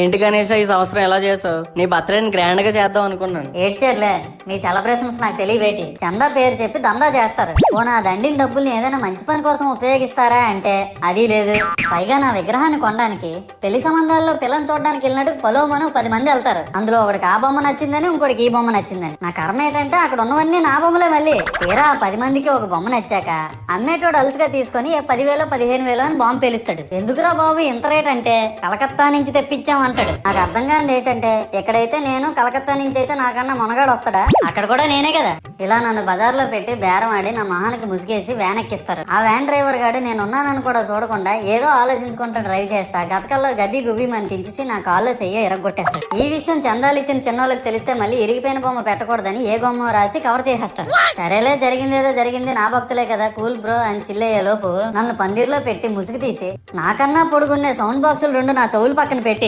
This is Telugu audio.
ఏంటి గణేష్ ఈ సంవత్సరం ఎలా చేసావు? నీ బర్త్డేని గ్రాండ్ గా చేద్దాం అనుకున్నాను. ఏడ్చేర్లే, మీ సెలబ్రేషన్స్ నాకు తెలియవేటి. చందా పేరు చెప్పి దందా చేస్తారు. ఓ నా దండిన డబ్బుల్ని ఏదైనా మంచి పని కోసం ఉపయోగిస్తారా అంటే అది లేదు. పైగా నా విగ్రహాన్ని కొనడానికి పెళ్లి సంబంధాల్లో పిల్లని చూడడానికి వెళ్ళినట్టు పొలోమను 10 మంది వెళ్తారు. అందులో ఒకడికి ఆ బొమ్మ నచ్చిందని, ఇంకోటికి ఈ బొమ్మ నచ్చిందని. నా కర్మ ఏంటంటే అక్కడ ఉన్నవన్నీ నా బొమ్మలే. మళ్ళీ తీరా 10 మందికి ఒక బొమ్మ నచ్చాక అమ్మేటోడు అలుసుగా తీసుకొని 10,000 15,000 అని బాంబు పేలుస్తాడు. ఎందుకురా బాబు ఇంత రేట్ అంటే కలకత్తా నుంచి తెప్పించామంటాడు. నాకు అర్థం కానిది ఏంటంటే ఎక్కడైతే నేను కలకత్తా నుంచి అయితే నాకన్నా మొనగాడు వస్తాడా, అక్కడ కూడా నేనే కదా. ఇలా నన్ను బజార్లో పెట్టి బేరం ఆడి నా మొహానికి ముసుగేసి వ్యాన్ ఎక్కిస్తారు. ఆ వ్యాన్ డ్రైవర్ గాడు నేనున్నానని కూడా చూడకుండా ఏదో ఆలోచించుకుంటూ డ్రైవ్ చేస్తా గతకల్లో గబ్బి గుబ్బి మన తించేసి నా కాల్లో చెయ్యి ఎరగొట్టేస్తాడు. ఈ విషయం చందాలు ఇచ్చిన చిన్నోళ్ళకి తెలిస్తే మళ్ళీ ఇరిగిపోయిన బొమ్మ పెట్టకూడదని ఏ బొమ్మ రాసి కవర్ చేసేస్తాడు. సరేలే, జరిగిందేదో జరిగింది, నా భక్తులే కదా, కూల్ బ్రో అని చిల్లయ్యే లోపు నన్ను పందిర్లో పెట్టి ముసుగు తీసి నాకన్నా పొడుగున్నే సౌండ్ బాక్సులు 2 నా చెవులు పక్కన పెట్టి